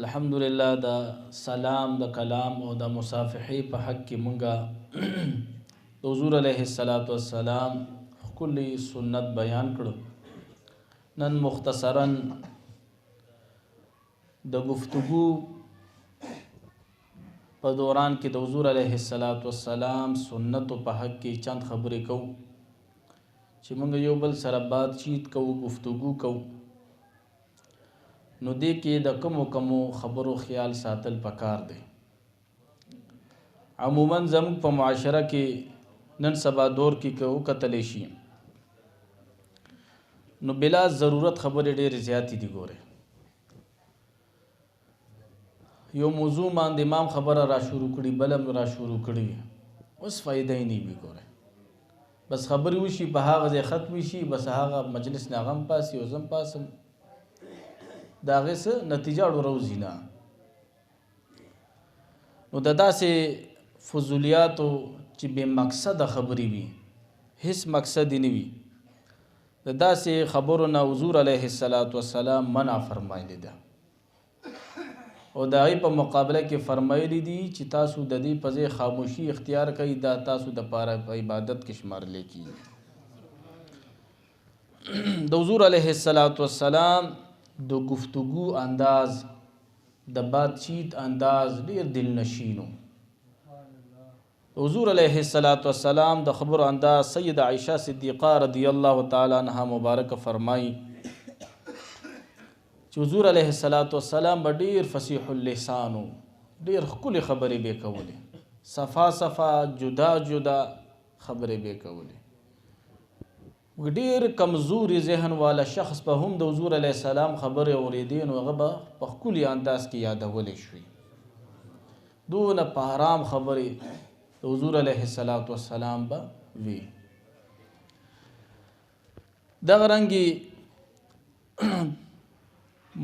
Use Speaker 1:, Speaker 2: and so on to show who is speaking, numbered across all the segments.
Speaker 1: الحمدلله د سلام د کلام او د مصافحې په حق کې مونږه د حضور علیه السلام کلی سنت بیان کړو. نن مختصرا د گفتگو په دوران کې د حضور علیه السلام سنت په حق کې چند خبرې کوو چې مونږ یو بل سره بات چیت کوو، گفتگو کوو. نو دې کې د کمو خبرو خیال ساتل پکار دی. عموما زموږ په معاشره کې نن سبا دور کې که وکتلی شي نو بلا ضرورت خبرې ډېرې زیاتې دي. ګوره یو موضوع باندې امام خبره را شروع کړي، بل هم را شروع کړي، اوس فایده یې نه وي. ګوره بس خبرې وشي، په هغه ځای ختم شي، بس هغه مجلس نه غم پاسي او زم پاسم، د هغې څه نتیجه ډوروځي نه. نو د داسې فضولیاتو چې بې مقصده خبرې وي، هیڅ مقصد یې نه وي، د داسې خبرو نه حضور علیه السلام منع فرمایلی ده او د هغې په مقابله کې فرمایلی دي چې تاسو د دې په ځای خاموشي اختیار کوئ، دا تاسو دپاره په عبادت کې شمارلی کېږي. د حضور علیه السلام د گفتگو انداز، د بات چیت انداز ډیر دل نشینو. حضور علیه السلام د خبرو انداز سید عائشہ صدیقہ رضی الله تعالی عنها مبارک فرمائی چې حضور علیه السلام به ډیر فصیح اللسانو، ډیر ښکلې خبرې به کولې، صفا جدا خبرې به کولې. ډیر کمزوري ذهن والا شخص په هم د حضور علیه السلام خبرې اورېدې نو هغه به په ښکلي انداز کې یادولی شوي. دونه په آرام خبرې د حضور علیه السلام به وي. دغه رنګې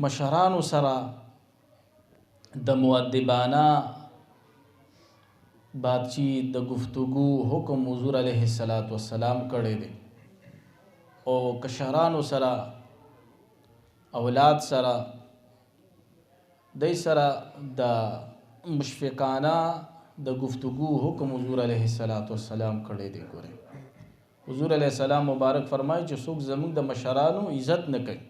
Speaker 1: مشرانو سره د مؤدبانه باتچیت، د گفتگو حکم حضور علیه السلام کړی دی. او کشرانو سره، اولاد سره، دای سره د مشفقانه د گفتگو حکم حضور علیه السلام کړی دی. ګورئ حضور علیه السلام مبارک فرمایي چې څوک زموږ د مشرانو عزت نه کوي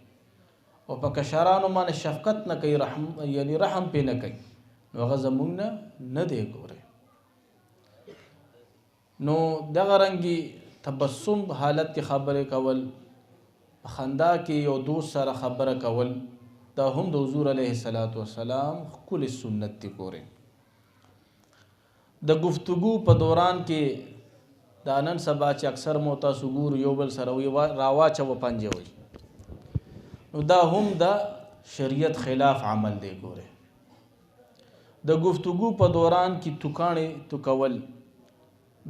Speaker 1: او په کشرانو باندې شفقت نه کوي، رحم پې نه کوي، نو هغه زموږ نه دی. ګورئ نو دغه رنګې تبسم حالت کې خبرې کول، په خندا کې یو دوست سره خبره کول، دا هم د حضور علیه السلام ښکلې سنت دی. ګورئ د گفتگو په دوران کې دا نن سبا چې اکثر مو تاسو ګورو یو بل سره وي راواچوه پنجې وي، نو دا هم د شریعت خلاف عمل دی. ګورئ د گفتگو په دوران کې توکاڼې توکول،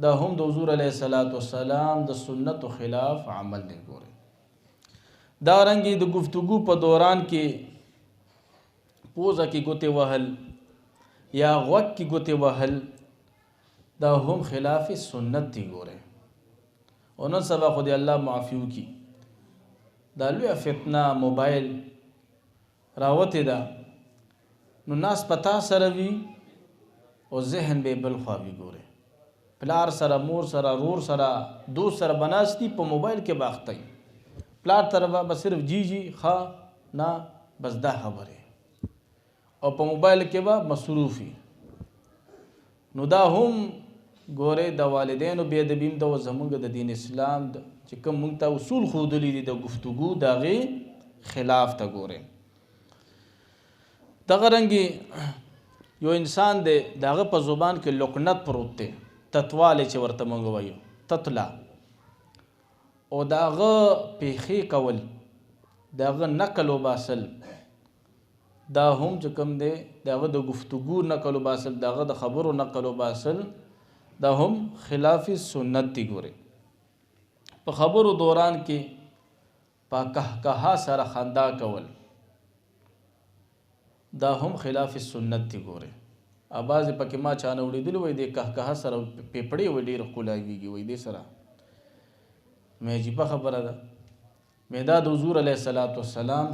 Speaker 1: دا هم د حضور علیه السلام د سنت خلاف عمل دی. ګورئ دا رنګې د گفتگو په دوران کې پوزه کې ګوتې وهل یا غوږ کې ګوتې وهل، دا هم خلاف سنت دی. ګورئ او نن سبا خو دې الله معافي وکړي، دا لویه فتنه موبایل راوتې ده، نو ناس پتا سره وي او ذهن به بل خوا وي. ګورئ پلار سره، مور سره، رور سره، دوست سره بناستی په موبایل کې باخته وي، پلار طرف به صرف جی ښه نه بس دا خبرې، او په موبایل کې به مصروف وي. نو دا هم ګورئ د والدینو بې ادبي هم ده او زموږ د دین اسلام چې کوم موږ ته اصول ښودلي دي د گفتگو د هغې خلاف ته. ګورئ دغه رنګې یو انسان دی د هغه په زبان کې لکنت پروت دی، تتوالی چې ورته موږ وایو، تتلا، او د هغه پیښې کول، د هغه نقل وباسل، دا هم چې کوم دی د هغه د گفتگو نقل وباسل، د هغه د خبرو نقل وباسل، دا هم خلاف سنت دی. ګورئ په خبرو دوران کې په قهقها سره خندا کول، دا هم خلاف سنت دی. ګورئ بعضې پکې ما چانه ولیدلي وایي د قهقها سره پیپړې وایي ډېر ښکلاویږي، وایي دې سره مې عجیبه خبره ده، مې دا د حضور علیه السلام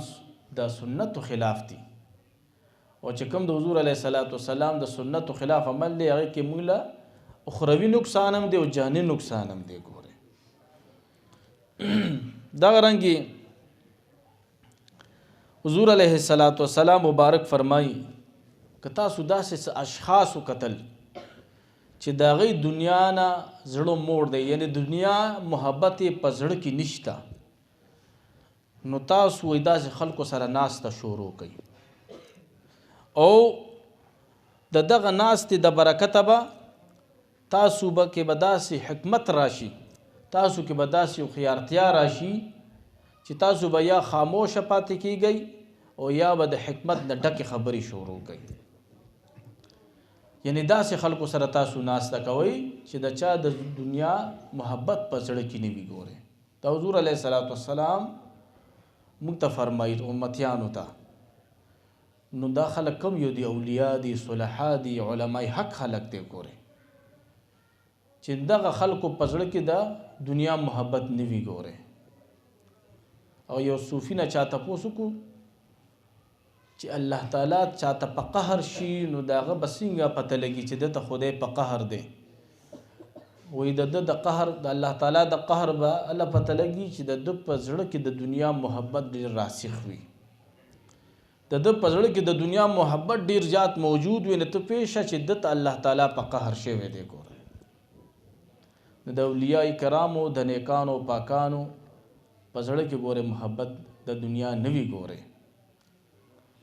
Speaker 1: د سنتو خلاف دی. او چې کوم د حضور علیه الصلاۃ والسلام د سنتو خلاف عمل دی هغه کې موږ له اخروي نقصان هم دی او جاني نقصان هم دی. ګوره دغه رنګې حضور علیه الصلاۃ والسلام مبارک فرمایي که تاسو داسې اشخاص وکتل چې د هغوی دنیا نه زړه موړ دی، یعنی دنیا محبت یې په زړه کې نشته، نو تاسو وایي داسې خلکو سره ناسته شروع کوئ او د دغه ناستې د برکته به تاسو به کې به داسې حکمت راشي، تاسو کې به داسې هوښیارتیا راشي چې تاسو به یا خاموشه پاتې کیږئ او یا به د حکمت نه ډکې خبرې شروع کوئ. یعنی داسې خلکو سره تاسو ناسته کوئ چې د چا د دنیا محبت په زړه کې نه وي. ګورئ دا حضور علیه الصلاۃ والسلام موږ ته فرمایي امتیانو ته، نو دا خلک کم یو دي؟ اولیاء دي، صلحا دي، علماء حق خلک دی. ګورئ چې دغه خلکو په زړه کې د دنیا محبت نه وي. ګورئ او یو صوفي نه چا تپوس وکړو چې الله تعالی چاته په قهر شي نو د هغه به څنګه پته لګي چې دته خدای په قهر دی؟ وایي د ده د قهر د الله تعالی د قهر به الله پته لګي چې د ده په زړه کې د دنیا محبت ډېر راسخ وي، د ده په زړه کې د دنیا محبت ډېر زیات موجود وي، نو ته پېښه چې دته الله تعالی په قهر شوی دی. ګوره د اولیاء کرامو د نیکانو پاکانو په زړه کې ګوره محبت د دنیا نه وي. ګوره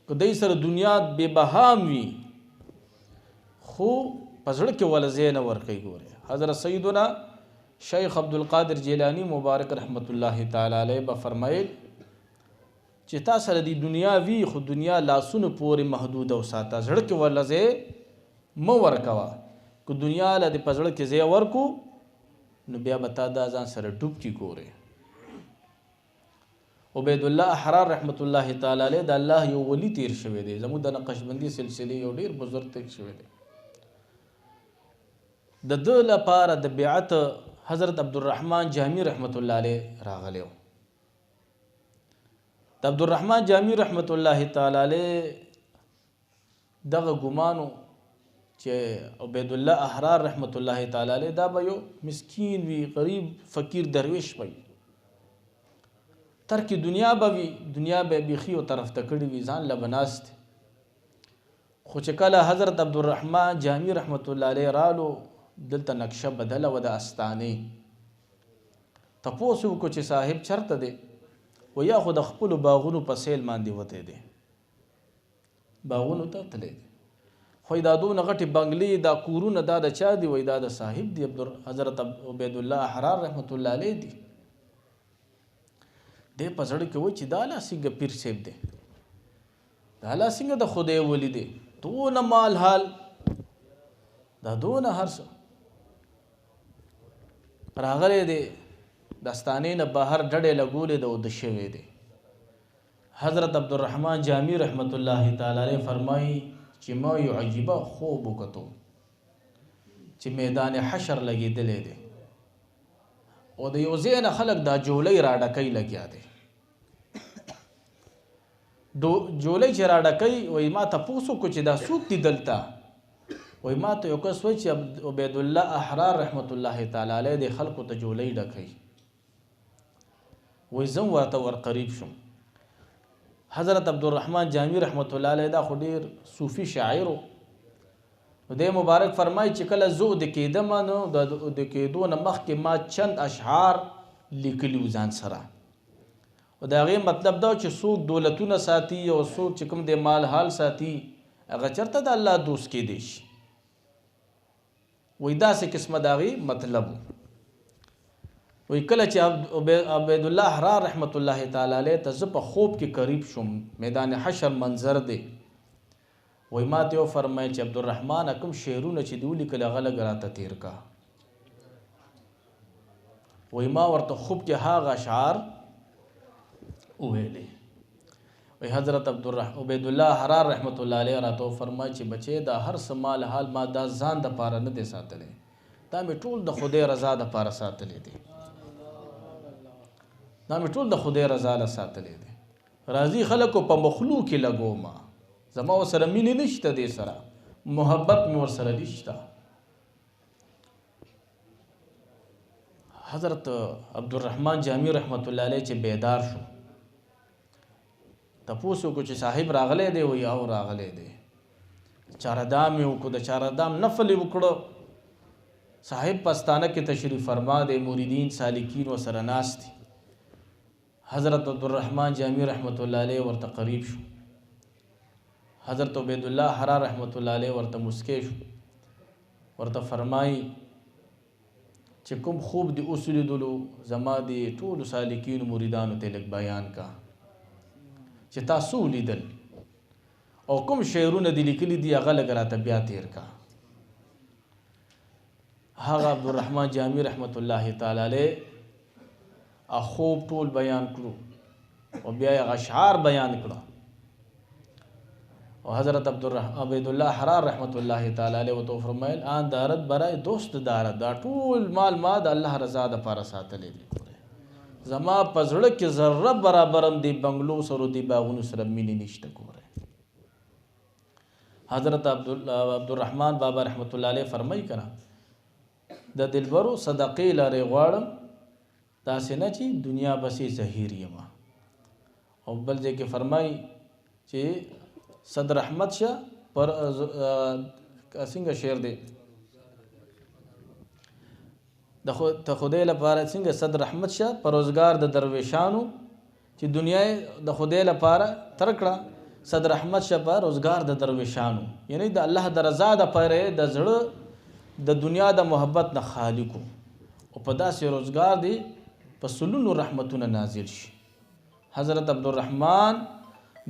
Speaker 1: که دی سره دنیا بې بهام وي خو په زړه کې ول ځای نه ورکوي. ګوره حضرت سیدنا شیخ عبدالقادر جیلانی مبارک رحمت الله تعالی علیه به فرمایل چې تا سره د دنیا وي خو دنیا لاسونو پورې محدود او ساته، زړه کې ول ځای مه ورکوه. که دنیا له د په زړه کې ځای ورکو نو بیا به تا دا ځان سره ډوب کی. ګوره عبید الله احرار رحمت الله تعالی علیه د الله یو ولی تیر شوی دی، زموږ د نقشبندي سلسله یو ډیر بزرګ تیر شوی دی. د ده لپاره د بیعت حضرت عبدالرحمن جامی رحمت الله علیه راغلی و. د عبدالرحمن جامی رحمت الله تعالی علیه دغه ګمانو چې عبید الله احرار رحمت الله تعالی علیه دا به یو مسکین وي، غریب فقیر درویش وي، ترک دنیا به وي، دنیا به بیخي او طرف ته کړي وي، ځان له به ناست. خو چې کله حضرت عبدالرحمن جامی رحمت الله علیه رالو دلته نقشه بدله و د استانې. تپوس وکړو چې صاحب چرته دی؟ و یا خو د خپلو باغونو په سیل باندې وتی دی، باغونو ته تللی دی. خو دا دونه غټې بنګلې دا کورونه دا د چا دي؟ وایي دا د صاحب دی حضرت عبید الله احرار رحمت الله علیه دی. دی په زړه کې وایي چې دا لا څنګه پیر صاحب دی، دا لا څنګه د خدای ولی دی، دونه مال حال، دا دونه هر څه راغلی دی، د استانې نه بهر ډډې لګولې ده او د شوی دی. حضرت عبدالرحمن جامی رحمت الله تعالی علیه فرمایي چې ما یو عجیبه خوب وکتو چې میدان حشر لګېدلی دی او د یو ځای نه خلک دا جولۍ راډکۍ لګیا دی. جولۍ چې راډکۍ وایي ما تپوس وکړو چې دا څوک دي دلته؟ وایي ما ته یو کس وایي چې عبید الله احرار رحمت الله تعالی علیه د خلکو ته جولۍ ډکوي. وایي زه ورته ورقریب شوم. حضرت عبدالرحمن جامی رحمت الله علیه دا خو ډېر صوفي شاعر و. دی مبارک فرمایي چې کله زه د کېدم نو د کېدو نه مخکې ما چند اشعار لیکلي و ځان سره، او د هغې مطلب دا چې څوک دولتونه ساتي او څوک چې کوم د مال حال ساتي هغه چېرته د الله دوست کېدی شي. وایي داسې قسمه د هغې مطلب و. وایي کله چې عبید الله احرار رحمت الله تعالی علیه ته زه په خوب کې قریب شوم، میدان حشر منظر دی. وایي ما ته یو فرمایل چې عبدالرحمن کوم شعرونه چې دې ولیکل هغه لږ راته تیر کا. وایي ما ورته خوب کې هغه اشعار وویلې. وایي حضرت عبید الله احرار رحمت الله علیه راته فرمایي چې بچې دا هر څه مال حال ما دا ځان دپاره نه دی ساتلی، دا مې ټول د خدای رضا دپاره ساتلی دی، دا مې ټول د خدای رضا له ساتلی دی. راځي خلکو په مخلوق کې لګومه، زما ورسره مینې نشته، دې سره محبت مې ورسره نشته. حضرت عبدالرحمن جامی رحمت الله علیه چې بیدار شو، تپوس وکړو چې صاحب راغلی دی؟ وایي او راغلی دی. چاردام یې وکړو، د چاردام نفل یې وکړو. صاحب پستانه کې تشریف فرما دی، مریدین سالکین ورسره ناست دي. حضرت عبدالرحمن جامی رحمت الله علیه ورته قریب شو. حضرت عبید الله حرار رحمت الله علیه ورته مسکی شو، ورته فرمایي چې کوم خوب دی اوس لیدلو زما د ټولو سالکینو مریدانو ته لږ بیان کا چې تاسو لیدل او کوم شعرونه دي لیکلي دي هغه لږ راته بیا تیر کا. هغه عبدالرحمن جامی رحمت الله تعالی علیه خوب ټول بیان کړو او بیا یې اشعار بیان کړو. او حضرت عبید الله حرار رحمت الله تعالی علیه ورته فرمایل آن دارد برای دوست دارد، دا ټول مال ما د الله رضا دپاره ساتلی دی. زما په زړه کې ذره برابر هم دی بنګلو سره دی باغونو سره مینې نشته. ګوره حضرت عبدالرحمن بابا رحمت الله علیه فرمایي کنه د دلبرو صدقې لارې غواړم، داسې نه چې دنیا بسې زهیر یم. او بل ځای کې فرمایي چې صدر احمد شاه پر څنګه شعر دی د خدای لپاره، څنګه صدر احمد شاه پر روزګار د درویشانو چې دنیا د خدای لپاره ترکړه، صدر احمد شاه پر روزګار د درویشانو، یعنی د الله د رضا دپاره د زړه د دنیا د محبت نه خالی کو او په داسې روزګار دی په سلونو رحمتونه نازل شي. حضرت عبدالرحمن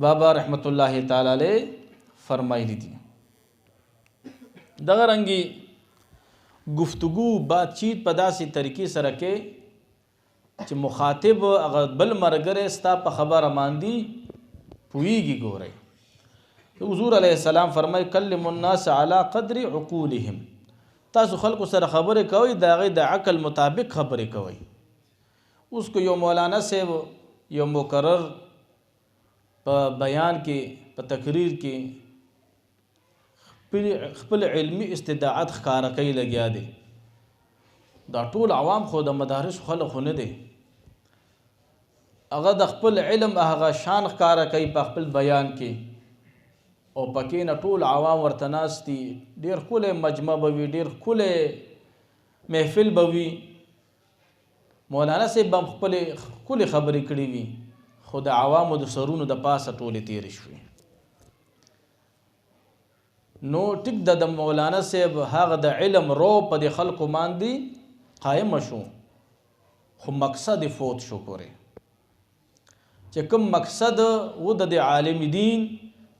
Speaker 1: بابا رحمت الله تعالی علیه فرمایلی دي دغه رنګي گفتگو بات چیت په داسې طریقې سره کې چې مخاطب هغه بل مرګره ستا په خبره باندې پوېږي. ګورئ حضور علیه السلام فرمایي کلم الناس علی قدر عقولهم، تاسو خلکو سره خبرې کوئ د هغې د عقل مطابق خبرې کوئ. اوس کو یو مولانا صاحب یو مقرر په بیان کې په تقریر کې خپل علمی استطاعت ښکاره کوي لګیا دی، دا ټول عوام خو د مدارس خلک خو نه دی، هغه د خپل علم هغه شان ښکاره کوي په خپل بیان کې او پکې نه ټول عوام ورته ناست دي. ډېر ښکلی مجمع به وي، ډېر ښکلی محفل به وي، مولانا صاحب به هم خپلې ښکلې خبرې کړې وي، خو د عوامو د سرونو د پاسه ټولې تېرې شوې. نو ټیک د مولانا صاحب هغه د علم رو په د خلکو باندې قایمه شو، خو مقصد فوت شو. پورې چې کوم مقصد و د عالم دین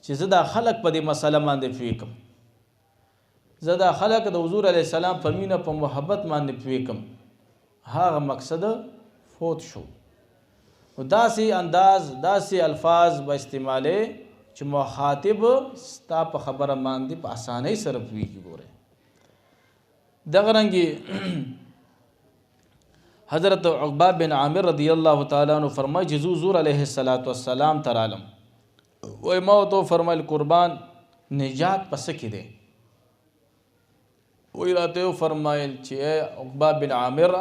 Speaker 1: چې زه دا خلک په دې مسله باندې پوه کړم، زه دا خلک د حضور علیه السلام په مینه په محبت باندې پوه کړم، هغه مقصد فوت شو. داسې انداز داسې الفاظ به استعمالې چې مخاطب ستا په خبره باندې په اسانۍ سره پوهېږي. ګورئ دغه رنګې حضرت عقبه بن عامر رضی الله تعالی عنہ فرمایي چې حضور علیه السلام ته رالم، وایي ما ورته وفرمیل قربان نجات په څه کې دی؟ وایي راته وفرمیل چې عقبه بن عامر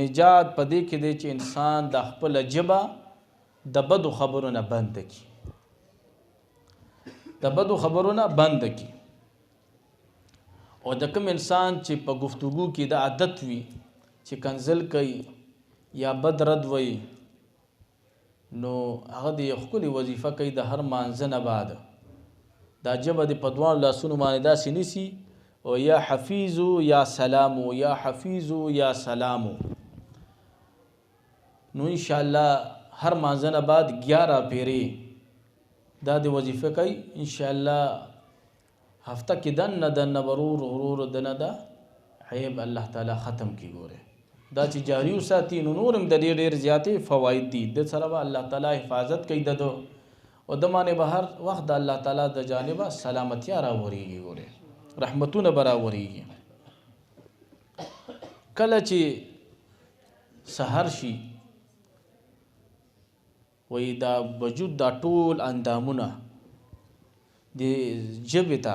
Speaker 1: نجات په دې کې دی چې انسان د خپله ژبه د بدو خبرونه بند کړي، د بدو خبرونه بند کړي. او د کوم انسان چې په گفتگو کې د عادت وي چې کنزل کوي یا بد رد وي، نو هغه د یو ښکلې وظیفه کوي د هر مانځه نه بعد دا ژبه د په دواړو لاسونو باندې داسې نیسي او یا حفیظو یا سلامو یا حفیظو یا سلامو. نو انشاءالله هر مانځه نه بعد 11 پیرې دا د وظیفه کوي. انشاءالله هفته کې دنه ورور غرور دنه دا عیب الله تعالی ختم کی. ګوره دا چې جاری وساتي نو نورم د ډېر زیاتې فواید دي، د سره به الله تعالی حفاظت کوي د دو او د باندې به هر وخت د الله تعالی د جانبه سلامتیا راوریږي. ګوره رحمتونه به راوریږي. کله چې سحر شي وی دا وجود دا ټول اندامونه د ژبې ته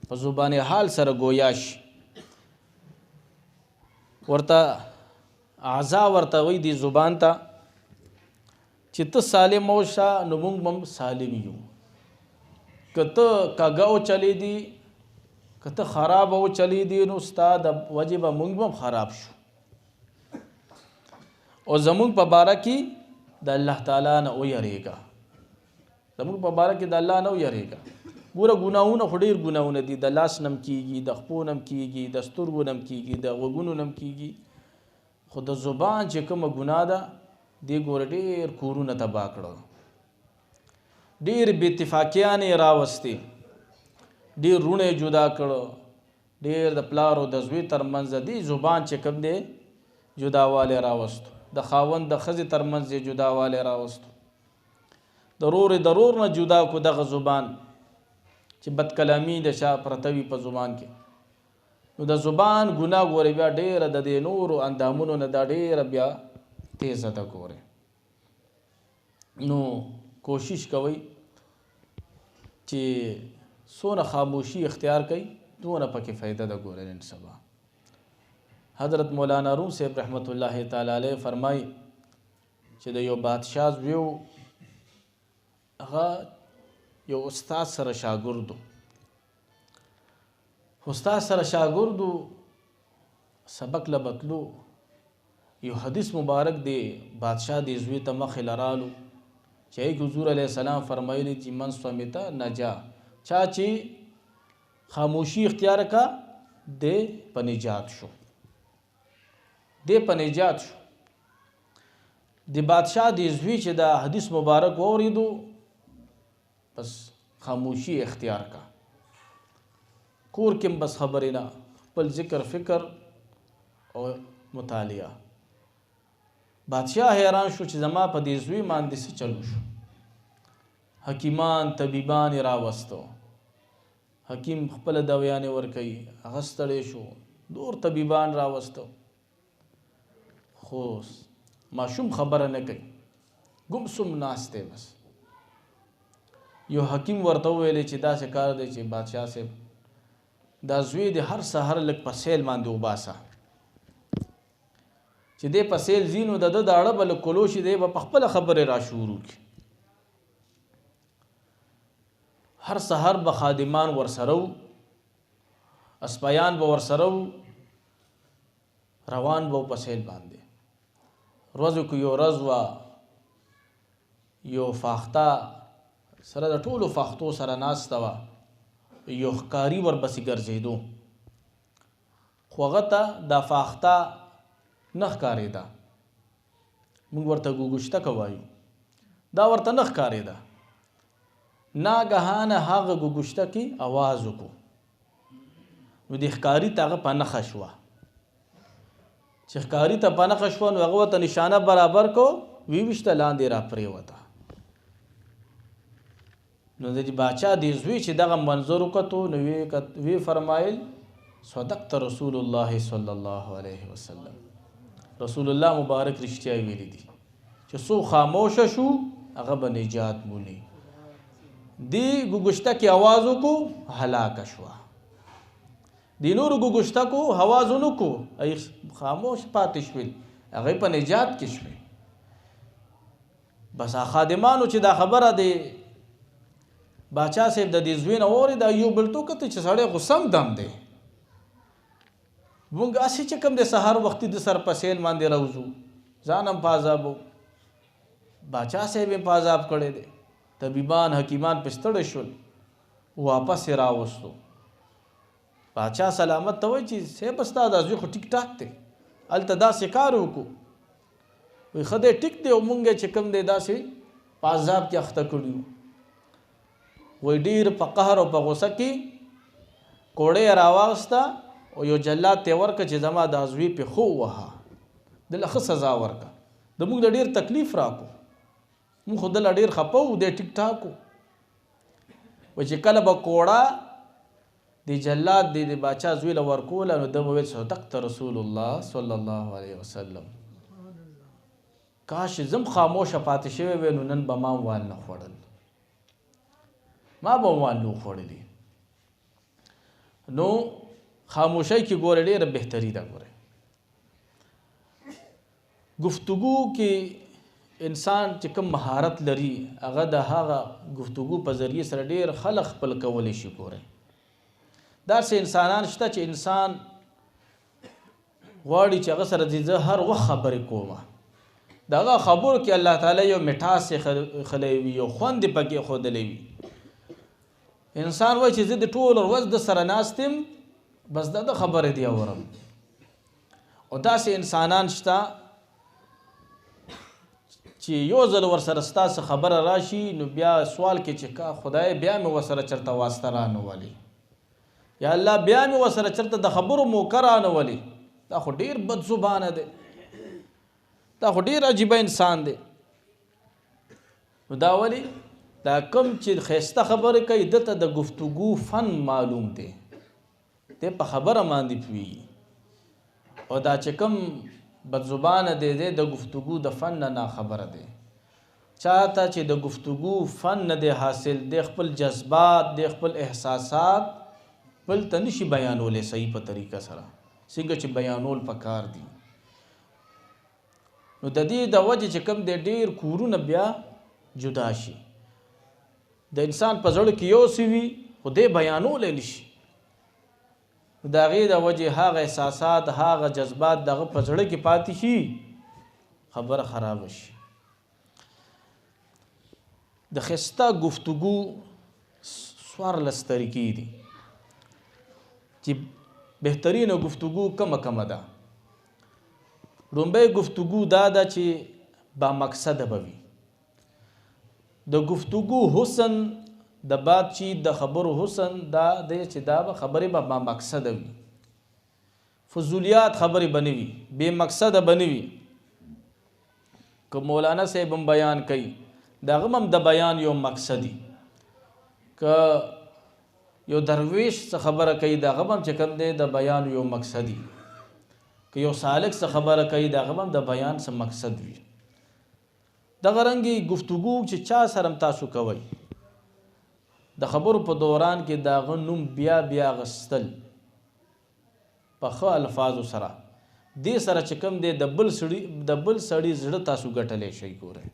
Speaker 1: په زبان حال سره ګویا شي ورته اعضا ورته وایي دې زبان ته چې ته سالم اوسه نو موږ هم سالم یو که ته کږه وچلېدي که ته خراب وچلېدي نو ستا د وجې به موږ هم خراب شو او زموږ په باره کې د الله تعالی نه ویریږه زموږ په باره کې د الله نه ویریږه ګوره ګناهونه خو ډېر ګناهونه دي د لاس نم کېږي د خپو نم کېږي د سترګو نم کېږي د غوږونو نم کېږي خو د زبان چې کومه ګناه ده دې ګوره ډېر کورونه تباه کړه ډېر بې اتفاقیانې یې راوستې ډېر رونه یې جدا کړه ډېر د پلار او د زوی ترمنځ د دې زبان چې کوم دی جداوالی راوستو د خاوند د ښځې ترمنځ یې جداوالی راوستو د رور نه جدا کو دغه زبان چې بد کلامی د چا پرته وي په زبان کې نو د زبان ګناه ګورې بیا ډېره د دې نورو اندامونو نه دا ډېره بیا تیزه ده ګورې نو کوشش کوئ چې څونه خاموشي اختیار کوي دونه پکې فایده ده ګورې نن سبا حضرت مولانا روم صاحب رحمت الله تعالی علیه فرمایي چې د یو بادشاه زوی هغه یو استاد سره شاګردو استاد سره شاګردو سبق لبتلو یو حدیث مبارک دی بادشاه دی زوی ته مخې لرالو چې حضور علیه السلام فرمایلی چې من صمتا نجا چا چې خاموشي اختیار کا دی په نجات شو دی په نجات شو د بادشاه دی زوی چې دا حدیث مبارک واوریدو بس خاموشي اختیار کا کور کې بس خبرې نه خپل ذکر فکر او مطالعه بادشاه حیران شو چې زما په دې زوی باندې څه چلو شو حکیمان طبیبان یې راوستو حکیم خپله دویانې ورکوي هغه ستړی شو نور طبیبان راوستو خو ماشوم خبره نه کوي ګمسم ناست دی بس یو حکیم ورته وویلی چې داسې کار دی چې بادشاه صاحب دا زوی د هر سحر لږ په سیل باندې وباسه چې دی په سیل ځي نو د ده د اړه به لږ کلو شي دی به په خپله خبرې را شروع کړي هر سحر به خادمان ورسره وو اسپایان به ورسره وو روان به په سیل باندې ورځو کې یو ورځ وه یو فاخته سره د ټولو فاختو سره ناسته وه یو ښکاري ورپسې ګرځېدو خو هغه ته دا فاخته نه ښکارېده موږ ورته ګوګشتکه وایو دا ورته نه ښکارېده ناګهانه هغه ګوګشتکې اواز وکړو نو د ښکاري ته هغه په نښه شوه چې ښکاري ته په نښه شوه نو هغه ورته نشانه برابر کو ویشته لاندې را پرېوته نو د باچا د زوی چې دغه منظر وکتو نو وی فرمایل صدقت رسول الله صلی الله علیه وسلم رسول الله مبارک رښتیا ویلي دي چې څو خاموشه شو هغه به نجات مونی دی ګوګشتکې آواز وکړو هلاکه شوه دی نورو ګوګشتکو آواز ونه کړو خاموش پاتې شول هغه په نجات کې شوې بس خادمانو چې دا خبره دی باچا صاحب د دې زوی نه واورېده یو بل ته وکتل چې سړی خو سم دم دی مونږ هسې چې کوم د سهار وختي د سر په سیل باندې راوځو ځان هم په عذابو باچا صاحب یې په عذاب کړی دی طبیبان حکیمان پې ستړی شول واپس یې راوستو باچا سلامت ته وایي چې صاحب ستا دا زوی خو ټیک ټاک دی هلته داسې کار وکړو وایي ښه دی ټیک دی او مونږ چې کوم دی داسې په عذاب کې اخته کړي وو وایي ډېر په قهر او په غوسه کې کوړۍ یې راواغسته او یو جلاد ته یې ورکړه چې زما دا زوی پې خو ووهه دله ښه سزا ورکړه د موږ د ډېر تکلیف راکړو موږ خو دله ډېر خفه وو دی ټیک ټاک وو وایي چې کله به کوړه د جلاد د باچا زوی له ورکوله نو ده به ویل صدقت رسول الله صلی الله علیه وسلم کاش زم خاموشه پاتې شوی وی نو نن به ما وال نه خوړل ما به والو خوړلی. نو خاموشۍ کې ګوره ډېره بهتري ده. ګوره گفتگو کې انسان چې کوم مهارت لري هغه د هغه گفتگو په ذریعه سره ډېر خلق خپل کولی شي. ګوره داسې انسانان شته چې انسان غواړي چې هغه سره زه هر وخت خبرې کومه، د هغه خبرو کې الله تعالی یو مټاس خلی وي، یو خوند یې پکې ښودلی وي. انسان وایي چې زه د ټول ورځ د سره ناست یم، بس د خبرې دی اورم. او داسې انسانان شته چې یو ځل ورسره ستاسو خبره راشي نو بیا سوال کې چې کا خدای بیا مې ورسره چېرته واسطه رانولي، یا الله بیا مې ورسره چېرته د خبرو موقع رانولي. دا خو ډېر بد زبانه دی، دا خو ډېر عجیبه انسان دی. نو دا ولې دا کم چې ښایسته خبرې کوي دته د گفتگو فن معلوم دی، دی په خبره باندې پوهېږي. او دا چې کم بد زبانه دی دی د گفتگو د فن نه خبره دی. چاته چې د گفتگو فن نه دی حاصل، دی خپل جذبات، دی خپل احساسات بل ته نشي بیانولی صحیح په طریقه سره څنګه چې بیانول پکار دي. نو د دې د وجې چې کوم دی ډېر کورونه بیا جدا شي. د انسان په زړه کې یو څه وي خو دی بیانولی نشي. د هغې د وجې هغه احساسات، هغه جذبات دغه په زړه کې پاتې شي، خبره خرابه شي. د ښایسته گفتگو څوارلس طریقې دي چې بهترینه گفتگو کمه ده. لومبۍ گفتگو دا ده چې با مقصده به وي. د گفتگو حسن د باتچیت د خبرو حسن دا دی چې دا به خبرې به با مقصده وي، فضولیات خبرې به نه وي، بې مقصده به نه وي. که مولانا صاحب هم بیان کوي د هغه هم د بیان یو مقصدي، که یو درویش څه خبره کوي د هغه هم چې کوم دی د بیان یو مقصدي، که یو سالک څه خبره کوي د هغه هم د بیان څه مقصد وي. دغه رنګې گفتگو چې چا سره تاسو کوئ د خبرو په دوران کې د هغه نوم بیا بیا اخیستل په ښه الفاظو سره، دې سره چې کوم دی د بل سړي زړه تاسو ګټلی شئ. ګورئ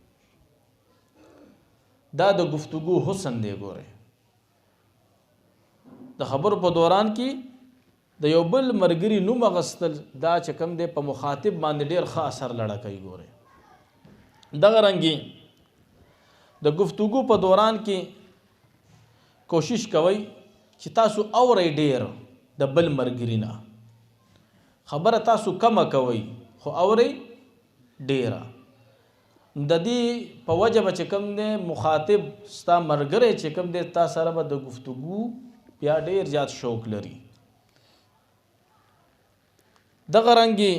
Speaker 1: دا د گفتگو حسن دی. ګورئ د خبرو په دوران کې د یو بل مرګري نوم اخیستل دا چې کوم دی په مخاطب باندې ډېر ښه اثر لړه کوي. ګورئ دغه رنګې د گفتگو په دوران کې کوشش کوئ چې تاسو اورئ ډېر د بل مرګري نه، خبره تاسو کمه کوئ خو اورئ ډېره. د دې په وجه به چې کوم دی مخاطب ستا مرګری چې کوم دی تا سره به د گفتگو بیا ډېر زیات شوق لري. دغه رنګې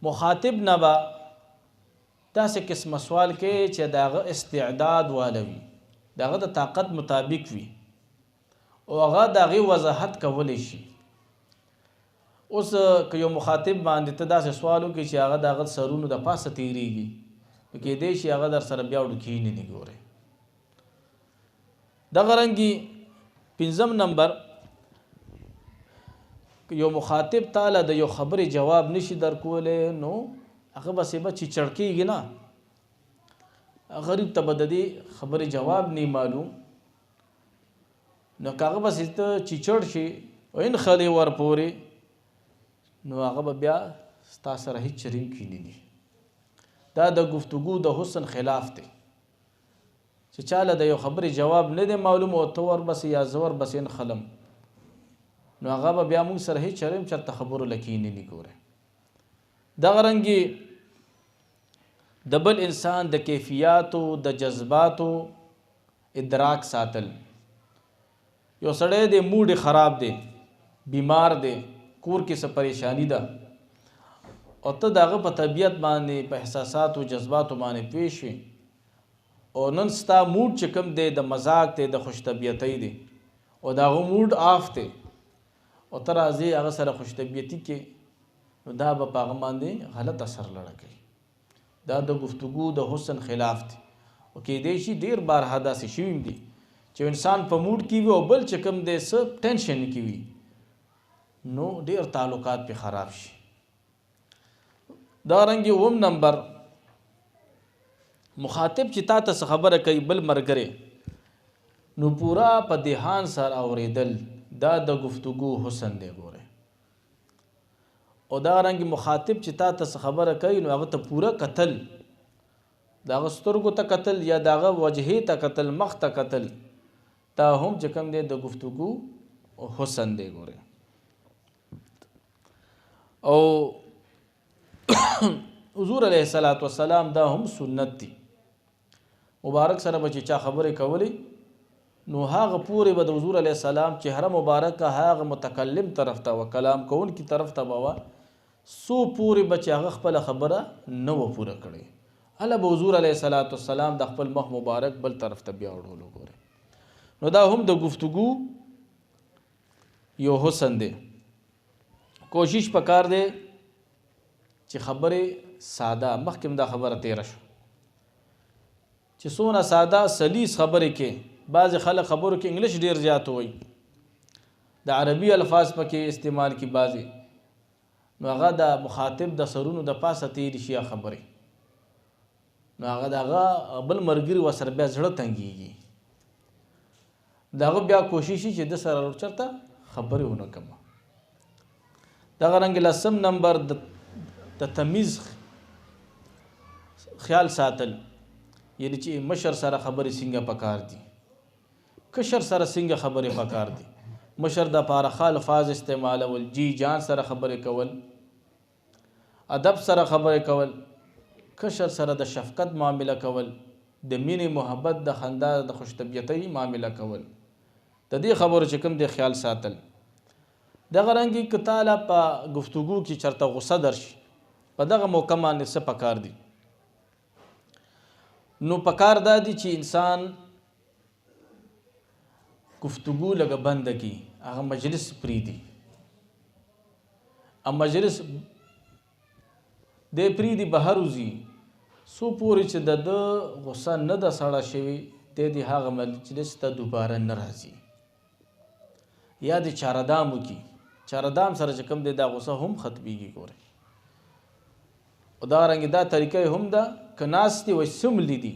Speaker 1: مخاطب نه به داسې قسمه سوال کوي چې د هغه استعداد واله وي، د هغه د طاقت مطابق وي او هغه د هغې وضاحت کولی شي. اوس که یو مخاطب باندې ته داسې سوال وکړي چې هغه د هغه سرونو د پاسه تېرېږي نو کیدای شي هغه در سره بیا وړو کښېني. ګورئ دغه رنګې پنځم نمبر که یو مخاطب تاله د یو خبرې جواب نشي درکولی نو هغه بسې به چیچړ کېږي نه، غریب ته به د دې خبرې جواب نه معلوم. نو که هغه بسې ته چیچړ شي او ان خلې ورپورې نو هغه به بیا ستا سره هېڅ چریم کښېني دي. دا د گفتگو د حسن خلاف دی چې چاله د یو خبرې جواب نه دی معلوم او ته وربسې یا زه وربسې نخلم نو هغه به بیا موږ سره هېڅ چریم چېرته خبرو له کښېني نه. ګورئ دغه رنګې د بل انسان د کیفیاتو د جذباتو ادراک ساتل. یو سړی دی موډ خراب دی، بیمار دی، کور کې څه پریشانی ده او ته د هغه په طبیعت باندې په احساساتو جذباتو باندې پوه شوې او نن ستا موډ چې کوم دی د مزاق دی د خوش طبیعتۍ دی او د هغه موډ آف دی او ته راځې هغه سره خوش طبیعتي کې نو دا به په هغه باندې غلط اثر لړه کوي. دا د گفتگو د حسن خلاف دی او کیدای شي ډېر بارها داسې شوي دي چې انسان په موډ کې وي او بل چې کوم دی څه ټینشن کې وي نو ډېر تعلقات پې خراب شي. دا رنګې اوم نمبر مخاطب چې تا ته څه خبره کوي بل ملګری نو پورا په دهان سره اورېدل دا د گفتگو حسن دی ګوره. او دا رنګې مخاطب چې تا ته څه خبره کوي نو هغه ته پوره کتل د هغه سترګو ته کتل یا د هغه وجهې ته کتل مخ ته کتل دا هم چې کوم دی د گفتگو حسن دی ګوره. او حضور علیه السلام دا هم سنت دی مبارک سره به چې چا خبرې کولی نو هغه پورې به د حضور علیه السلام چهره مبارکه هغه متکلم طرف ته و کلام کوونکي طرف ته به وه سو پورې به چې هغه خپله خبره نه وه پوره کړې هله به حضور علیه السلام د خپل مخ مبارک بل طرف ته بیا وړولو ګورې. نو دا هم د گفتگو یو حسن دی. کوشش پکار دی چې خبرې ساده مخکې دا خبره تیره شو چې څونه ساده سلیس خبرې کې بعض خلک خبرو کې انګلیش ډیر زیات وایي د عربي الفاظ پکې استعمال کی بعضې نو هغه د مخاطب د سرونو د پاسه تیرې شي خبرې نو هغه د هغه بل ملګري ورسره بیا زړه تنګېږي د هغه بیا کوشش شي چې د سره چېرته خبرې ونه کړم. دغه رنګې لسم نمبر د تمیز خیال ساتل یعنی چې مشر سره خبرې څنګه پکار دي کشر سره څنګه خبرې پکار دي. مشر د پاره ښه الفاظ استعمالول جی جان سره خبرې کول ادب سره خبرې کول کشر سره د شفقت معامله کول د مینې محبت د خندا د خوش طبیعتۍ معامله کول د دې خبرو چې کوم دی خیال ساتل. دغه رنګې که تعالی په گفتگو کې چرته غصه درشي په دغه موقع باندې څه پکار دي نو پکار دا دي چې انسان گفتگو لږه بنده کړي هغه مجلس پرېږدي مجلس دی پرېږدي بهر وځي څو پورې چې د ده غصه نه ده سړه شوې دی د هغه مجلس ته دوباره نه راځي یا د چاردام وکړي چاردام سره چې کوم دی دا غصه هم ختمیږي ګورئ. او دا رنګې دا طریقه هم ده که ناست دي وایي سملی دي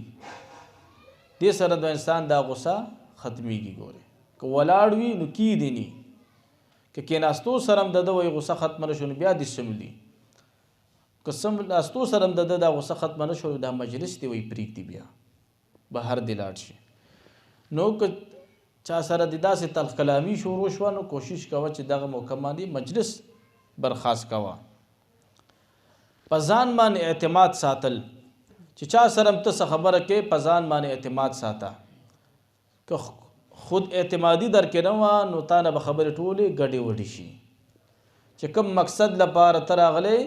Speaker 1: دې سره د انسان دا غصه ختمیږي ګورئ. که ولاړ وي نو کیدي ني که کېناستو سره هم د ده وایي غصه ختمه نه شو نو بیا دې سملي که سملاستو سره هم د ده دا غصه ختمه نه شو دا مجلس دی وایي پرېږدي بیا بهر دې لاړ شي. نو که چا سره د داسې تلخ کلامي شروع شوه نو کوشش کوه چې دغه موقع باندې مجلس برخاست کوه. په ځان باندې اعتماد ساتل چې چا سره هم ته څه خبره کې په ځان باندې اعتماد ساته که خود اعتمادي درکې نه وه نو تا نه به خبرې ټولې ګډې وډې شي چې کوم مقصد لپاره ته راغلی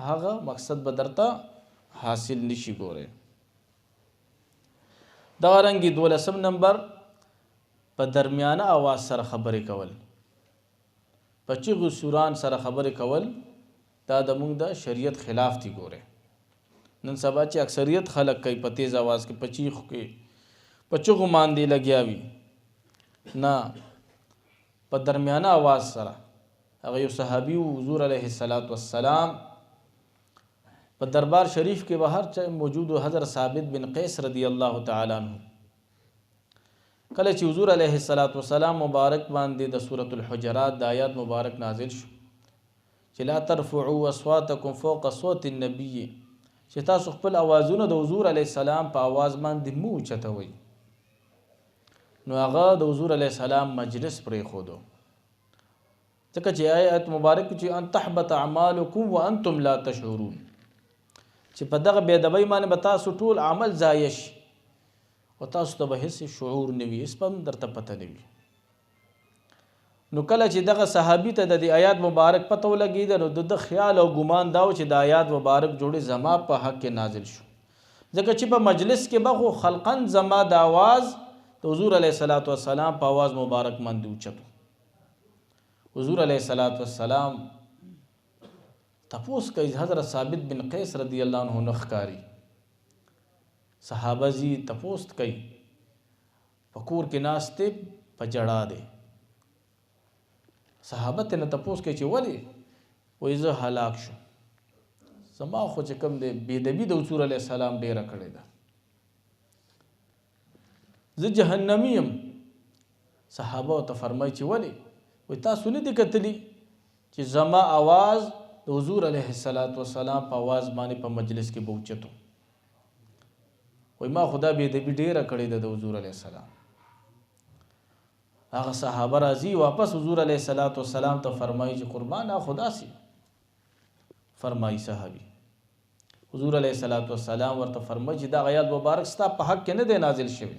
Speaker 1: هغه مقصد به درته حاصل نشي ګورئ. دغه رنګې 12 نمبر په درمیانه آواز سره خبرې کول په چغو سوران سره خبرې کول دا د موږ د شریعت خلاف دي ګوره. نن سبا چې اکثریت خلک کوي په تیز آواز کې په چیخو کې په چغو باندې لګیا وي نه په درمیانه آواز سره. هغه یو صحابي حضور علیه السلام په دربار شریف کې بهر موجود حضرت ثابت بن قیس رضی الله تعالی عنہ کله چې حضور علیه السلام مبارک باندې د سورۃ الحجرات د آیات مبارک نازل شو چې لا ترفعوا اصواتکم فوق صوت النبي چې تاسو خپل اوازونه د حضور علیه السلام په आवाज باندې مو چتوي نو هغه د حضور علیه السلام مجلس پرې خودو ځکه چې آیت مبارک چې ان تحبط اعمالکم وانتم لا تشعرون چې په دغه بې ادبۍ باندې به تاسو ټول عمل ضایع شي او تاسو ته به هیڅ شعور نه وي هیڅ هم درته پته نه وي. نو کله چې دغه صحابي ته د دې آیات مبارک پته ولګېده نو د خیال او ګمان دا و چې د آیات مبارک جوړې زما په حق کې نازل شو ځکه چې په مجلس کې به خو خلقاً زما د آواز د حضور علیه السلام په آواز مبارک باندې اوچتو. حضور علیه السلام تپوس کوي حضرت ثابت بن قیس رضی الله عنه نخکاری صحابه زی تپوس کوي په کور کې ناست دی په جړا دی. صحابه ته نه تپوس کوي چې ولې؟ وایي زه هلاک شم، زما خو چې کوم دی بېدبي د حضور علیه السلام ډېره کړې ده، زه جهنمي یم. صحابه ورته فرمایي چې ولې؟ وایي تاسو نه دي کتلي چې زما آواز د حضور علیه السلام په آواز باندې په مجلس کې به اوچتو. وایي ما خدا بېدبي ډېره کړې ده د حضور علیه السلام. هغه صحابه راځي واپس حضور علیه السلام ته فرمایي چې قربان خدا سي. فرمایي صحابي حضور علیه السلام ورته فرمایي چې دا آیات مبارک ستا په حق کې نه دی نازل شوی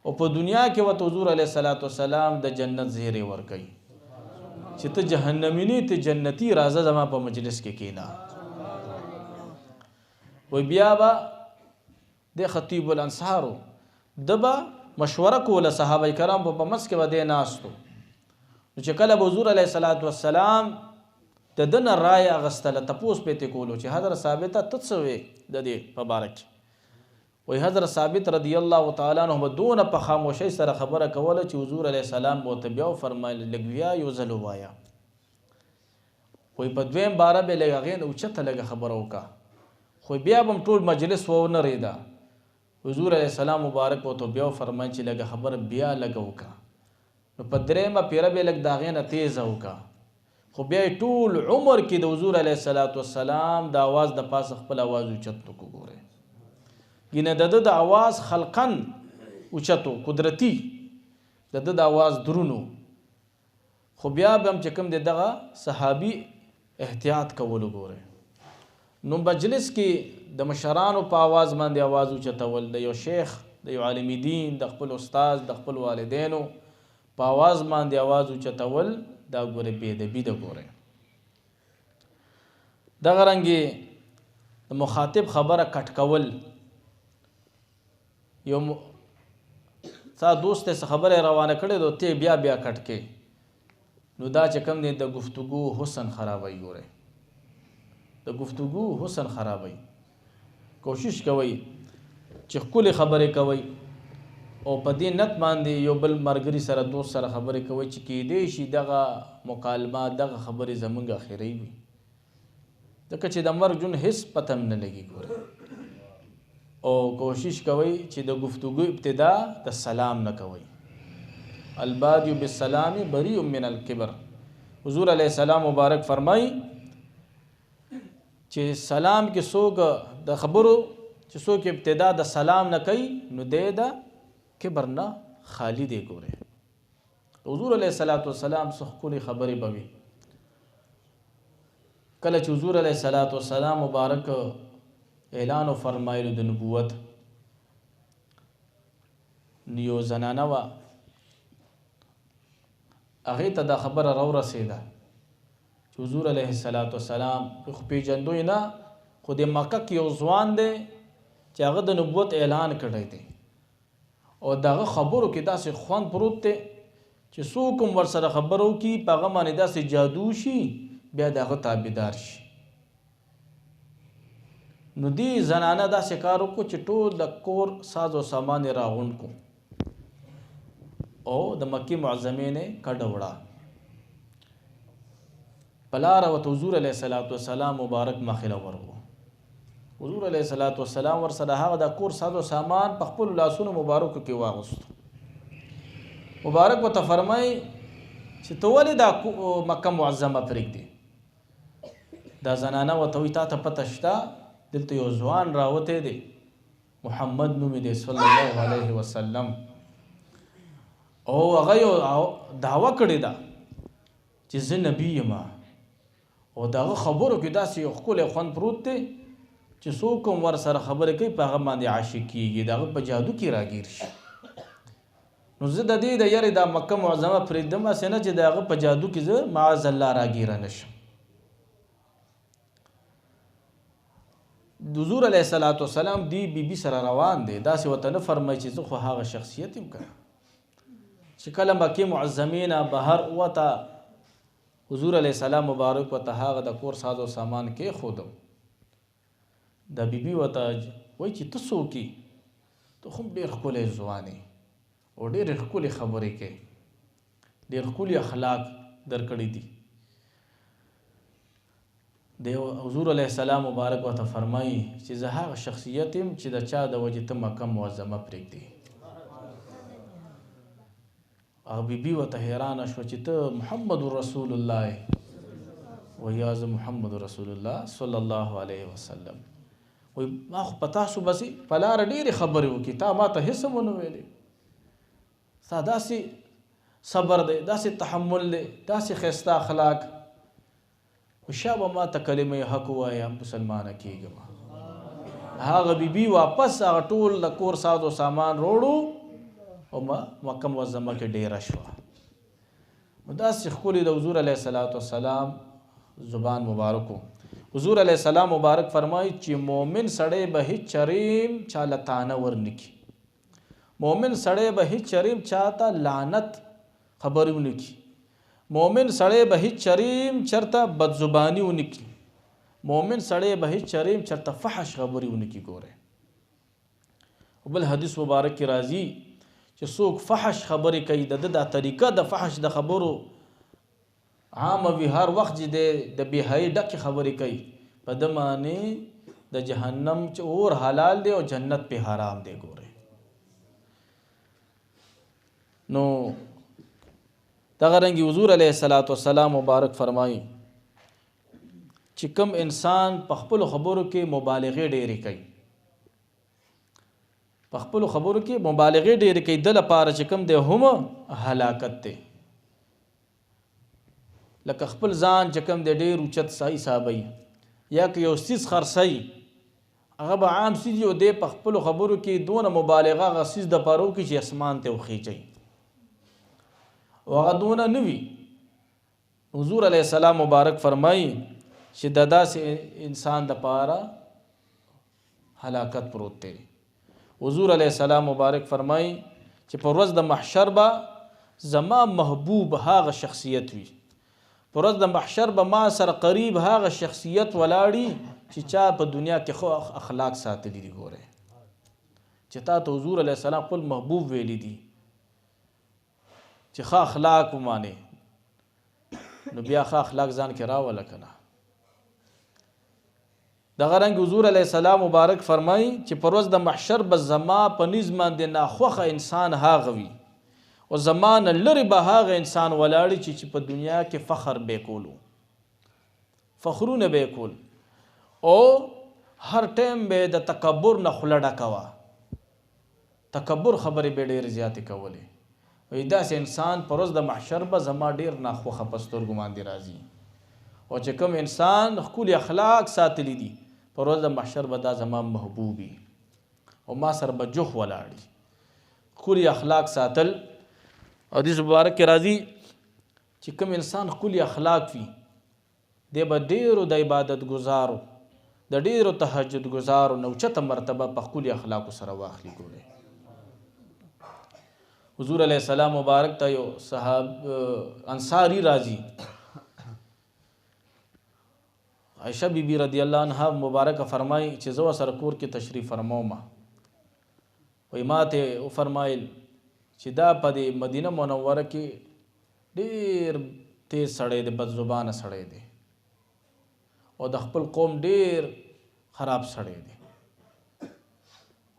Speaker 1: او په دنیا کې ورته حضور علیه السلام د جنت زیری ورکوي چې ته جهنمی نه ته جنتی، راځه زما په مجلس کې کینا. وی بیا به د خطیب الانصارو دبا مشوره کوله صحابه کرام په مس کې به دی ناستو. نو چې کله به حضور علیه السلام د دنه رای اغستله تپوس پېته کولو چې حضرت ثابته ته څه وې د دې په باره کې. وی حضرت ثابت رضی الله تعالی عنہ به دونه په خاموشۍ سره خبره کوله چې حضور علیه السلام به ورته بیا وفرمایل لږ بیا یو ځل ووایه. وی په دویم باره به لږ هغې نه اوچته لږه خبره وکړه، خو بیا به هم ټول مجلس ونه رېده. حضور علیه السلام مبارک ورته بیا وفرمایل چې لږه خبره بیا لږه وکړه. نو په درېیمه پیره به لږ د هغې نه تیزه وکړه، خو بیا یې ټول عمر کې د حضور علیه السلام د آواز د پاسه خپل آواز اوچت نکو. ګورئ ګینه د ده د آواز خلقن اوچتو قدرتي، د ده د آواز درونو، خو بیا به هم چې کوم دی دغه صحابي احتیاط کولو. ګورئ نو مجلس کې د مشرانو په آواز باندې آواز اوچتول، د یو شیخ د یو عالم دین د خپل استاد د خپل والدینو په آواز باندې آواز اوچتول دا ګورئ بېدبي ده. ګورئ دغه رنګې د مخاطب خبره کټ کول، یو ستا دوست ته خبره روانه کړې ده ته بیا بیا کټ کې، نو دا چې کوم دی د گفتگو حسن خرابوي. ګورئ د گفتگو حسن خرابوي. کوشش کوئ چې ښکلې خبرې کوئ او په دې نت باندې یو بل ملګري سره دوست سره خبرې کوئ چې کیدای شي دغه مکالمه دغه خبرې زمونږ اخري وي، ځکه چې د مرګ جون هیڅ پته هم نه لګي. ګورئ او کوشش کوئ چې د گفتگو ابتدا د سلام نه کوئ. البادی بالسلام بریء من الکبر. حضور علیه السلام مبارک فرمایي چې سلام کې څوک د خبرو چې څوک ابتدا د سلام نه کوي نو دی د کبر نه خالی دی. ګورئ حضور علیه السلام څه ښکلې خبرې به وي. کله چې حضور علیه السلام مبارک اعلان فرمایلو د نبوت، یو زنانه وه هغې ته دا خبره راورسېده چې حضور علیه السلام خو پېژندو یې نه، خو د مکه کې یو ځوان دی چې هغه د نبوت اعلان کړی دی او دغه خبرو کې داسې خوند پروت دی چې څوک هم ورسره خبره وکړي په هغه باندې داسې جادو شي بیا د هغه تابعدار شي. نو دې زنانه داسې کار وکړو چې ټول د کور ساز و سامان یې راغونډ کړو او د مکې معظمې نه کډه وړه. په لاره ورته حضور علیه السلام مبارک مخې ورغو. حضور علیه السلام ورسره هغه د کور ساز و سامان په خپلو لاسونو مبارکو کې واغوستو. مبارک ورته فرمایي چې ته ولې دا مکه معظمه پرېږدې؟ دا زنانه ورته وایي تا ته پته شته دلته یو ځوان راوتی دی محمد نوم دی صلی الله علیه وسلم او هغه یو دعوه کړې ده چې زه نبی یم او دغه خبرو کې داسې یو ښکلی خوند پروت دی چې څوک هم ورسره خبرې کوي په هغه باندې عاشق کېږي، د هغه په جادو کې راګیر شي. نو زه د دې د یارې دا مکه معظمه پرېږدم هسې نه چې د هغه په جادو کې زه معاذ الله راګیره نه شم. حضور علیه السلام دی بیبي سره روان دی، داسې ورته نه فرمایي چې زه خو هغه شخصیت یم که چې کله مکې معظمې نه بهر ووته حضور علیه السلام مبارک ورته هغه د کور ساز و سامان کېښودو. د بیبي ورته وایي چې ته څوک یې؟ ته خو هم ډېر ښکلی ځوان یې او ډېرې ښکلې خبرې کوي، ډېر ښکلي اخلاق درکړي دي. د حضور علیه السلام مبارک ورته فرمایي چې زه هغه شخصیت یم چې د چا د وجې ته مکه معظمه پرېږدې. هغه بیبي ورته حیرانه شوه چې ته محمد رسول الله یې. وایي زه محمد رسول الله صلی الله علیه وسلم. وایي ما خو په تاسو بسې په لاره ډېرې خبرې وکړي، تا ما ته هېڅ هم ونه ویلې. ستا داسې صبر دی، داسې تحمل دی، داسې ښایسته اخلاق. شابه ما ته کلمه حق ووایه مسلمانه کېږم. هغه بیبي واپس هغه ټول د کور ساز و سامان روړو او مکه معظمه کې ډېره شوه. نو داسې ښکلي د حضور علیه السلام زبان مبارکو. حضور علیه السلام مبارک فرمایي چې مؤمن سړی به هیڅ چریم چاله تانه ورنکي. مؤمن سړی به هیڅ چریم چاته لعنت خبرې ونکي. مؤمن سړی به هیڅ چریم چرته بدزباني ونکي. مؤمن سړی به هیڅ چریم چرته فحش خبرې ونکي. ګوره بل حدیث مبارک کې راځي چې څوک فحش خبرې کوي، د دا طریقه د فحش د خبرو عامه وي، هر وخت چې د بېحیایي ډکې خبرې کوي، په ده باندې د جهنم چې اور حلال دی او جنت پې حرام دی. ګوره نو دغه رنګې حضور علیه السلام مبارک فرمایي چې کوم انسان په خپلو خبرو کې مبالغې ډېرې کوي، په خپلو خبرو کې مبالغې ډېرې کوي، د لپاره چې کوم دی هم هلاکت دی. لکه خپل ځان چې کوم دی ډېر اوچت حسابوي، یا که یو څیز خرڅوي هغه به عام څیز یو دی، په خپلو خبرو کې دونه مبالغه هغه څیز دپاره وکړي چې اسمان ته وخیچوي او هغه دونه نه وي. حضور علیه السلام مبارک فرمایي چې د داسې انسان دپاره هلاکت پروت دی. حضور علیه السلام مبارک فرمایي چې په ورځ د محشر به زما محبوب هغه شخصیت وي، په ورځ د محشر به ما سره قریب هغه شخصیت ولاړي چې چا په دنیا کې خو اخلاق ساتلي دي. ګوره چې تا ته حضور علیه السلام خپل محبوب ویلی دي چې ښه اخلاق ومانې، نو بیا ښه اخلاق ځان کې راوله که نه. دغه رنګ حضور علیه السلام مبارک فرمایي چې په ورځ د محشر به زما په نیز باندې ناخوښه انسان هغه وي او زما نه لرې به هغه انسان ولاړي چې په دنیا کې فخر به کولو، فخرونه به کول او هر ټایم به د تکبر نه خوله ډکه وه، تکبر خبرې به ډېرې زیاتې کولې. وایي داسې انسان په ورځ د محشر به زما ډېر ناخوښه په سترګو باندې راځي. او چې کوم انسان ښکلي اخلاق ساتلی دي په ورځ د محشر به دا زما محبوبي او ما سره به جوخ ولاړي. ښکلي اخلاق ساتل. حدیث مبارک کې راځي چې کوم انسان ښکلي اخلاق وي دی به ډېرو د عبادت ګزارو، د ډېرو تهجد ګزارو نه اوچته مرتبه په ښکلي اخلاقو سره واخلي. ګورئ حضور علیه السلام مبارک ته یو انصاری راځي، عائشہ بی بی رضی الله عنها مبارکه فرمایي چې زه ورسره کور کې تشریف فرموم. وایي ما ته وفرمایل چې دا په دې مدینه منوره کې ډېر تیز سړی دی، بد زبانه سړی دی او د خپل قوم ډېر خراب سړی دی.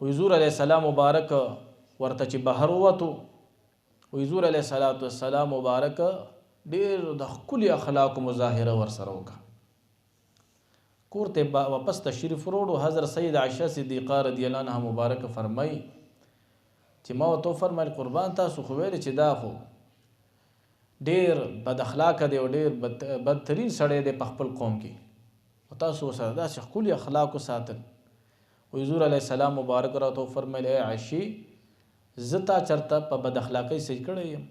Speaker 1: حضور علیه السلام مبارک ورته چې بهر ووتو، حضور علیه السلام مبارک ډېر د ښکلي اخلاقو مظاهره ورسره وکړه. کور ته واپس تشریف وروړو. حضرت سید عائشہ صدیقه رضی الله عنها مبارک فرمایي چې ما ورته وفرمیل قربان تاسو خو ویلې چې دا خو ډېر بد اخلاقه دی او ډېر بدترین سړی دی په خپل قوم کې، او تاسو ورسره داسې ښکلي اخلاق وساتل. حضور علیه السلام مبارک راته وفرمیل ای عایشې زه تا چېرته په بد اخلاقۍ سج کړی یم؟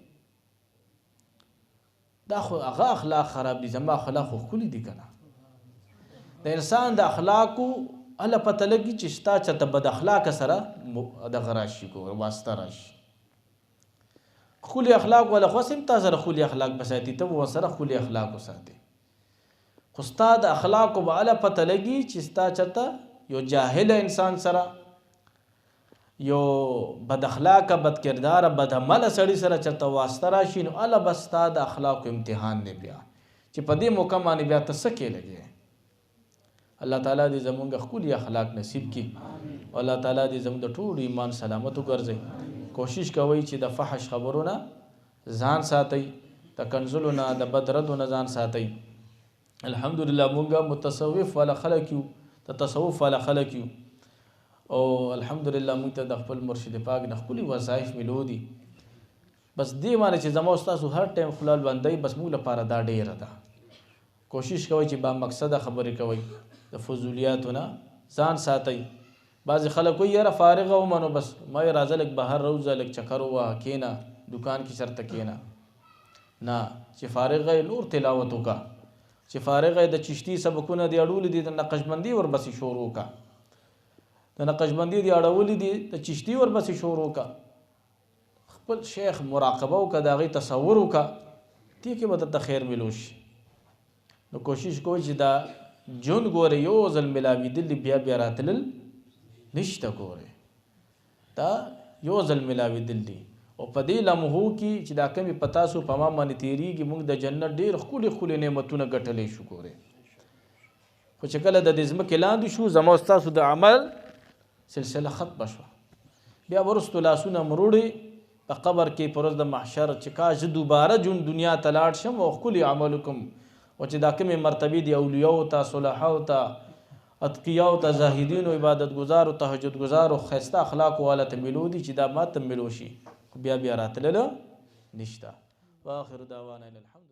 Speaker 1: دا خو هغه اخلاق خراب دي، زما اخلاق خو ښکلي دي که نه. د انسان د اخلاقو هله پته لګي چې ستا چېرته بد اخلاقه سره دغه راشي، واسطه راشي. ښکلي اخلاق والا خو هم تا سره ښکلي اخلاق به ساتي، ته به ورسره ښکلي اخلاق وساتې، خو ستا د اخلاقو به هله پته لګي چې ستا چېرته یو جاهله انسان سره یو بد اخلاقه بد کرداره بد عمله سړي سره چېرته واسطه راشي نو هله بس ستا د اخلاقو امتحان دی بیا چې په دې موقع باندې بیا ته څه کې لګې الله تعالی دې زمونږ ښکلي اخلاق نصیب کړي او الله تعالی دې زموږ د ټولو ایمان سلامت وګرځوي کوشش کوئ چې د فحش خبرونه ځان ساتئ د کنزلو نه د بد ردو نه ځان ساتئ الحمدلله مونږ متصوف والا خلک یو د تصوف والا خلک یو او الحمدلله مونږ ته د خپل مرشد پاک نه ښکلي وظایف ملو دي بس دې باندې چې زما ستاسو هر ټایم خلال بندئ بس موږ لپاره دا ډیره ده کوشش کوئ چې با مقصده خبرې کوئ د فضولیاتو نه ځان ساتئ بعضې خلک وایي یاره فارغه ومه نو بس ما یې راځه لږ بهر روځه لږ چکر ووهه کښېنه دکان کې چېرته کښېنه نه چې فارغه یې نور تلاوت وکړه چې فارغه یې د چشتي سبقونه دې اړولي دي د نقشبندي ورپسې شروع وکړه د نقشبندي دې اړولي دي د چشتي ورپسې شروع وکړه خپل شیخ مراقبه وکړه د هغې تصور وکړه دې کې به درته خیر ملو شي نو کوشش کوئ چې دا ژوند ګورې یو ځل ملاوېدل دي بیا بیا راتلل نشته ګورې دا یو ځل ملاوېدل دي او په دې لمحو کې چې دا کمې په تاسو په ما باندې تېرېږي موږ د جنت ډېر ښکلي ښکلي نعمتونه ګټلی شو ګورې خو چې کله د دې ځمکې لاندې شو زما ستاسو د عمل سلسله ختمه شوه بیا وروستو لاسونه مروړې په قبر کې په ورځ د محشر چې کاش زه دوباره دنیا ته لاړ شم او ښکلي عمل وکړم او چې دا کمې مرتبې دي اولیاو ته صلحاو ته اتقیاو ته زاهدینو عبادت ګزارو تهجد ګزارو ښایسته اخلاقو والا ته ملو دي چې دا ما ته ملو شي بیا بیا راتلله نشته واخر دعوانا الحمد